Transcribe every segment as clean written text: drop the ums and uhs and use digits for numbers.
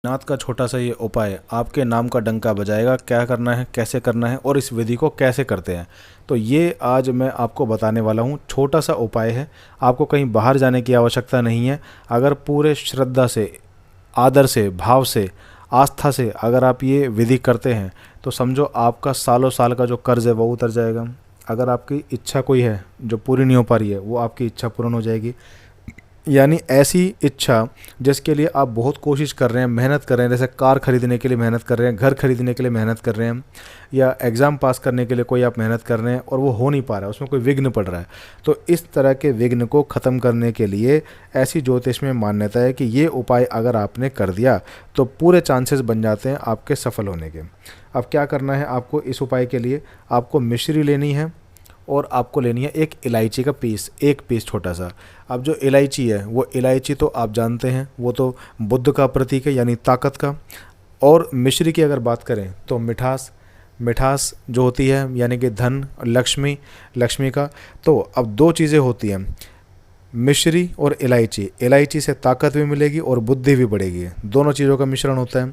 नाथ का छोटा सा ये उपाय आपके नाम का डंका बजाएगा। क्या करना है, कैसे करना है और इस विधि को कैसे करते हैं, तो ये आज मैं आपको बताने वाला हूँ। छोटा सा उपाय है, आपको कहीं बाहर जाने की आवश्यकता नहीं है। अगर पूरे श्रद्धा से, आदर से, भाव से, आस्था से अगर आप ये विधि करते हैं तो समझो आपका सालों साल का जो कर्ज है वो उतर जाएगा। अगर आपकी इच्छा कोई है जो पूरी नहीं हो पा रही है, वो आपकी इच्छा पूर्ण हो जाएगी। यानी ऐसी इच्छा जिसके लिए आप बहुत कोशिश कर रहे हैं, मेहनत कर रहे हैं, जैसे कार खरीदने के लिए मेहनत कर रहे हैं, घर खरीदने के लिए मेहनत कर रहे हैं, या एग्ज़ाम पास करने के लिए कोई आप मेहनत कर रहे हैं और वो हो नहीं पा रहा है, उसमें कोई विघ्न पड़ रहा है। तो इस तरह के विघ्न को ख़त्म करने के लिए ऐसी ज्योतिष में मान्यता है कि ये उपाय अगर आपने कर दिया तो पूरे चांसेस बन जाते हैं आपके सफल होने के। अब क्या करना है आपको इस उपाय के लिए, आपको मिश्री लेनी है और आपको लेनी है एक इलायची का पीस, एक पीस छोटा सा। अब जो इलायची है वो इलायची तो आप जानते हैं वो तो बुद्ध का प्रतीक है, यानी ताकत का। और मिश्री की अगर बात करें तो मिठास, मिठास जो होती है यानी कि धन, लक्ष्मी, लक्ष्मी का। तो अब दो चीज़ें होती हैं, मिश्री और इलायची। इलायची से ताकत भी मिलेगी और बुद्धि भी बढ़ेगी, दोनों चीज़ों का मिश्रण होता है।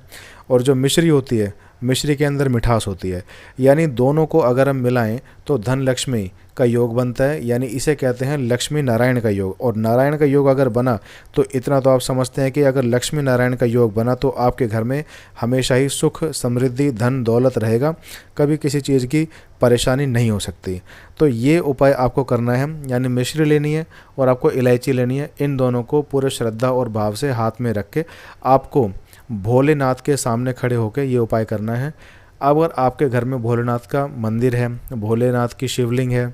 और जो मिश्री होती है, मिश्री के अंदर मिठास होती है, यानी दोनों को अगर हम मिलाएं तो धन लक्ष्मी का योग बनता है, यानी इसे कहते हैं लक्ष्मी नारायण का योग। और नारायण का योग अगर बना तो इतना तो आप समझते हैं कि अगर लक्ष्मी नारायण का योग बना तो आपके घर में हमेशा ही सुख, समृद्धि, धन, दौलत रहेगा, कभी किसी चीज़ की परेशानी नहीं हो सकती। तो ये उपाय आपको करना है, यानी मिश्री लेनी है और आपको इलायची लेनी है। इन दोनों को पूरे श्रद्धा और भाव से हाथ में रख के आपको भोलेनाथ के सामने खड़े होकर ये उपाय करना है। अब अगर आपके घर में भोलेनाथ का मंदिर है, भोलेनाथ की शिवलिंग है,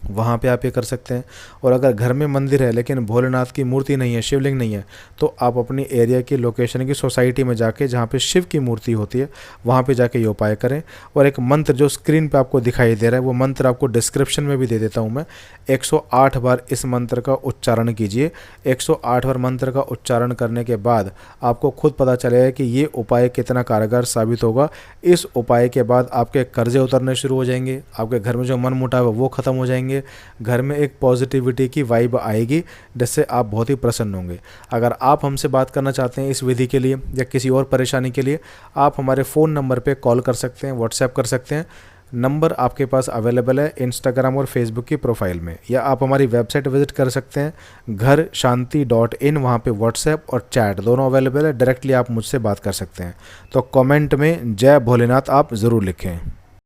वहाँ पे आप ये कर सकते हैं। और अगर घर में मंदिर है लेकिन भोलेनाथ की मूर्ति नहीं है, शिवलिंग नहीं है, तो आप अपनी एरिया की लोकेशन की सोसाइटी में जाके जहाँ पे शिव की मूर्ति होती है वहाँ पे जाके ये उपाय करें। और एक मंत्र जो स्क्रीन पे आपको दिखाई दे रहा है वो मंत्र आपको डिस्क्रिप्शन में भी दे देता हूँ मैं। 108 बार इस मंत्र का उच्चारण कीजिए। 108 बार मंत्र का उच्चारण करने के बाद आपको खुद पता चलेगा कि ये उपाय कितना कारगर साबित होगा। इस उपाय के बाद आपके कर्जे उतरने शुरू हो जाएंगे, आपके घर में जो मन मुटाव है वो ख़त्म हो जाएंगे, घर में एक पॉजिटिविटी की वाइब आएगी जिससे आप बहुत ही प्रसन्न होंगे। अगर आप हमसे बात करना चाहते हैं इस विधि के लिए या किसी और परेशानी के लिए, आप हमारे फ़ोन नंबर पे कॉल कर सकते हैं, व्हाट्सएप कर सकते हैं। नंबर आपके पास अवेलेबल है इंस्टाग्राम और फेसबुक की प्रोफाइल में, या आप हमारी वेबसाइट विजिट कर सकते हैं gharShanti.in। वहाँ पे व्हाट्सएप और चैट दोनों अवेलेबल है, डायरेक्टली आप मुझसे बात कर सकते हैं। तो कमेंट में जय भोलेनाथ आप ज़रूर लिखें।